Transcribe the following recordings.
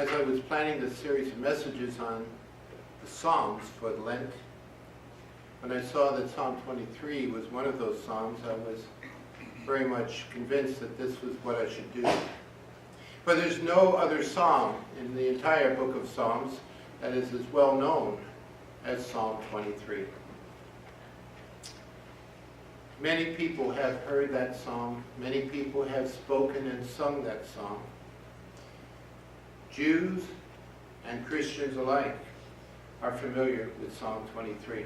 As I was planning this series of messages on the Psalms for Lent, when I saw that Psalm 23 was one of those Psalms, I was very much convinced that this was what I should do. But there's no other Psalm in the entire book of Psalms that is as well known as Psalm 23. Many people have heard that Psalm. Many people have spoken and sung that Psalm. Jews and Christians alike are familiar with Psalm 23.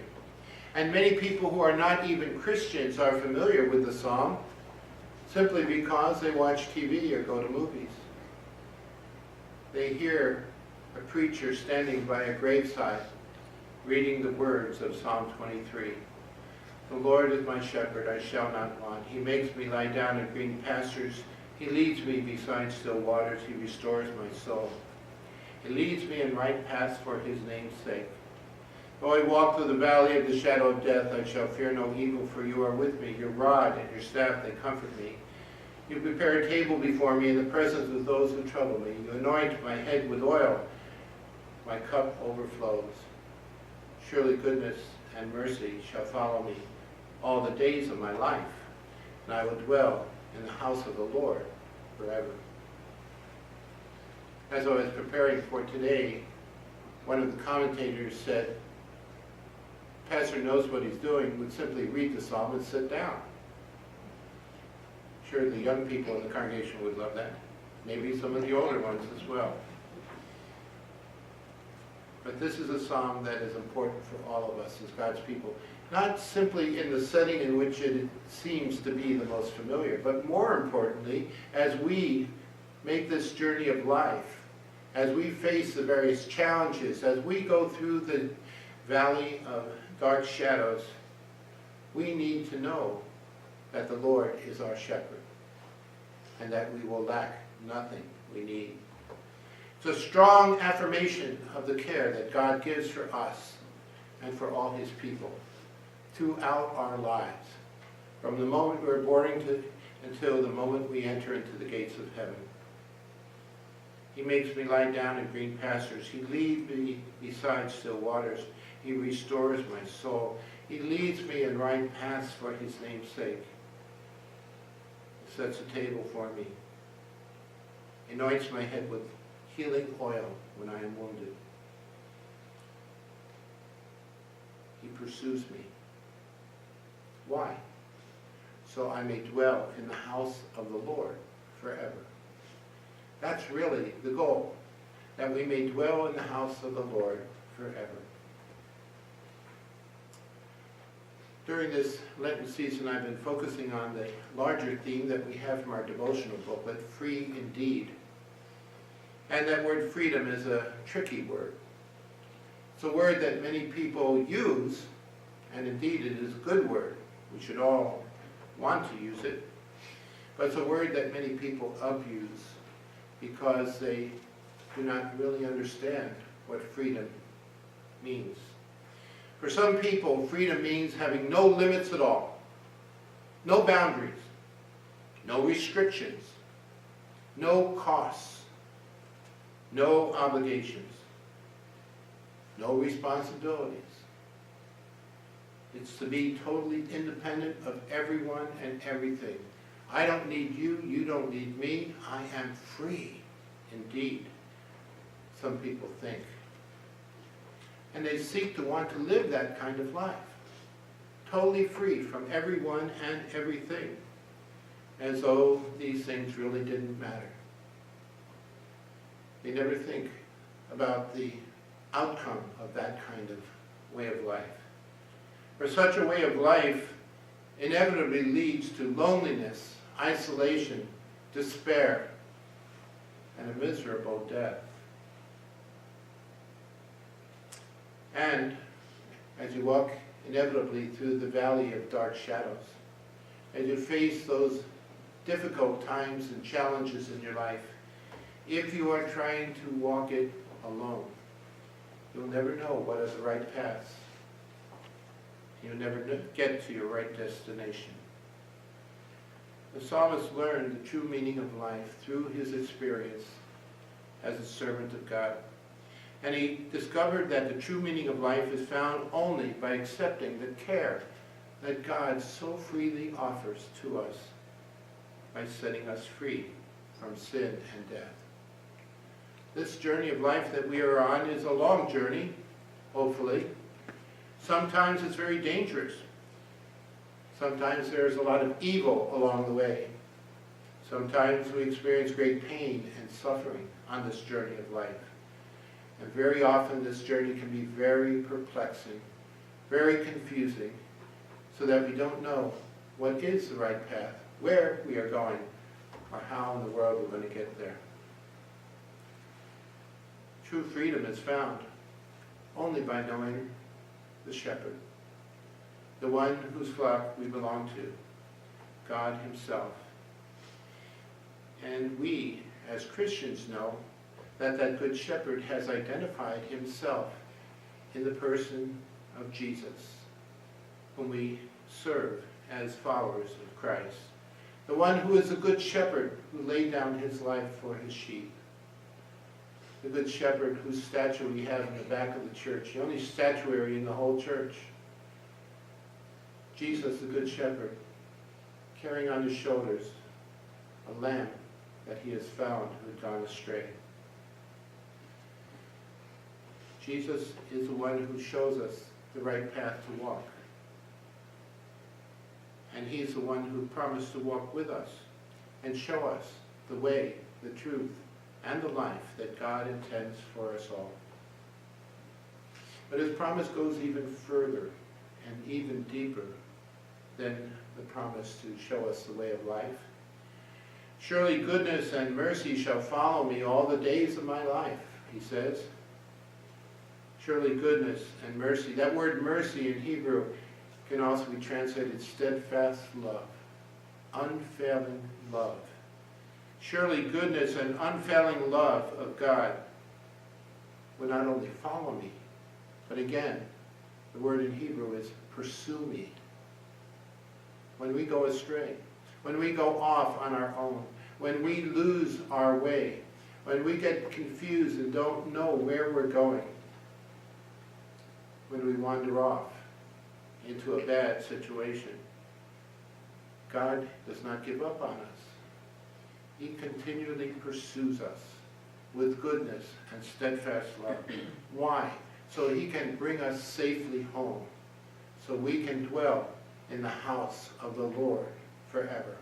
And many people who are not even Christians are familiar with the Psalm simply because they watch TV or go to movies. They hear a preacher standing by a graveside reading the words of Psalm 23. The Lord is my shepherd, I shall not want. He makes me lie down in green pastures. He leads me beside still waters. He restores my soul. He leads me in right paths for his name's sake. Though I walk through the valley of the shadow of death, I shall fear no evil, for you are with me. Your rod and your staff, they comfort me. You prepare a table before me in the presence of those who trouble me. You anoint my head with oil. My cup overflows. Surely goodness and mercy shall follow me all the days of my life, and I will dwell in the house of the Lord forever. As I was preparing for today, one of the commentators said, the pastor knows what he's doing, would simply read the psalm and sit down. Sure, the young people in the congregation would love that. Maybe some of the older ones as well. But this is a psalm that is important for all of us as God's people. Not simply in the setting in which it seems to be the most familiar, but more importantly, as we make this journey of life, as we face the various challenges, as we go through the valley of dark shadows, we need to know that the Lord is our shepherd and that we will lack nothing we need. It's a strong affirmation of the care that God gives for us and for all his people throughout our lives, from the moment we're born until the moment we enter into the gates of heaven. He makes me lie down in green pastures. He leads me beside still waters. He restores my soul. He leads me in right paths for his name's sake. He sets a table for me. He anoints my head with healing oil when I am wounded. He pursues me. Why? So I may dwell in the house of the Lord forever. That's really the goal, that we may dwell in the house of the Lord forever. During this Lenten season, I've been focusing on the larger theme that we have from our devotional booklet, Free Indeed. And that word freedom is a tricky word. It's a word that many people use, and indeed it is a good word. We should all want to use it. But it's a word that many people abuse because they do not really understand what freedom means. For some people, freedom means having no limits at all, no boundaries, no restrictions, no costs, no obligations, no responsibilities. It's to be totally independent of everyone and everything. I don't need you, you don't need me, I am free indeed, some people think. And they seek to want to live that kind of life, totally free from everyone and everything, as though these things really didn't matter. They never think about the outcome of that kind of way of life. For such a way of life inevitably leads to loneliness, isolation, despair, and a miserable death. And as you walk inevitably through the valley of dark shadows, as you face those difficult times and challenges in your life, if you are trying to walk it alone, you'll never know what are the right paths. You'll never get to your right destination. The psalmist learned the true meaning of life through his experience as a servant of God. And he discovered that the true meaning of life is found only by accepting the care that God so freely offers to us by setting us free from sin and death. This journey of life that we are on is a long journey, hopefully. Sometimes it's very dangerous. Sometimes there's a lot of evil along the way. Sometimes we experience great pain and suffering on this journey of life. And very often this journey can be very perplexing, very confusing, so that we don't know what is the right path, where we are going, or how in the world we're going to get there. True freedom is found only by knowing the shepherd, the one whose flock we belong to, God himself. And we, as Christians, know that that good shepherd has identified himself in the person of Jesus, whom we serve as followers of Christ. The one who is a good shepherd who laid down his life for his sheep. The good shepherd whose statue we have in the back of the church, the only statuary in the whole church. Jesus, the good shepherd, carrying on his shoulders a lamb that he has found who had gone astray. Jesus is the one who shows us the right path to walk. And he is the one who promised to walk with us and show us the way, the truth, and the life that God intends for us all. But his promise goes even further and even deeper than the promise to show us the way of life. Surely goodness and mercy shall follow me all the days of my life, he says. Surely goodness and mercy. That word mercy in Hebrew can also be translated steadfast love, unfailing love. Surely goodness and unfailing love of God will not only follow me, but again, the word in Hebrew is pursue me. When we go astray, when we go off on our own, when we lose our way, when we get confused and don't know where we're going, when we wander off into a bad situation, God does not give up on us. He continually pursues us with goodness and steadfast love. Why? So he can bring us safely home, so we can dwell in the house of the Lord forever.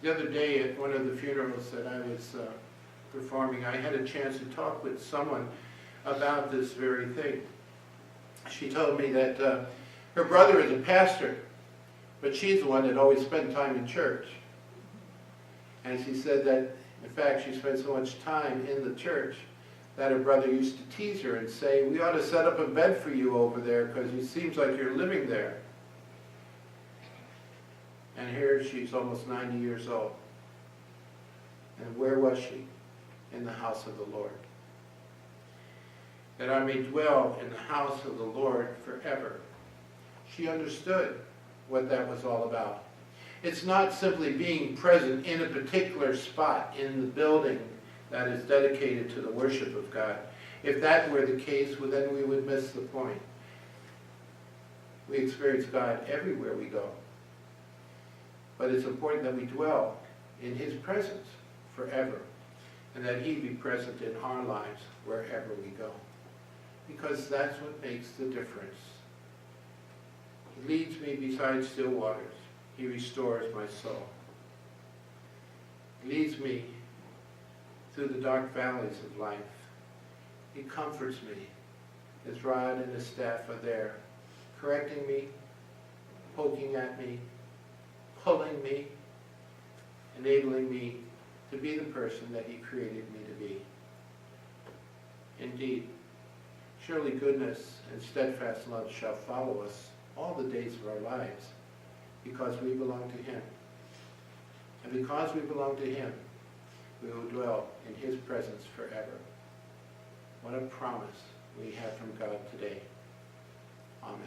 The other day at one of the funerals that I was performing, I had a chance to talk with someone about this very thing. She told me that her brother is a pastor, but she's the one that always spent time in church. And she said that, in fact, she spent so much time in the church that her brother used to tease her and say, we ought to set up a bed for you over there because it seems like you're living there. And here she's almost 90 years old. And where was she? In the house of the Lord. That I may dwell in the house of the Lord forever. She understood what that was all about. It's not simply being present in a particular spot in the building that is dedicated to the worship of God. If that were the case, well, then we would miss the point. We experience God everywhere we go. But it's important that we dwell in his presence forever, and that he be present in our lives wherever we go. Because that's what makes the difference. He leads me beside still waters. He restores my soul. He leads me through the dark valleys of life. He comforts me. His rod and his staff are there, correcting me, poking at me, pulling me, enabling me to be the person that he created me to be. Indeed, surely goodness and steadfast love shall follow us all the days of our lives, because we belong to him. And because we belong to him, we will dwell in his presence forever. What a promise we have from God today. Amen.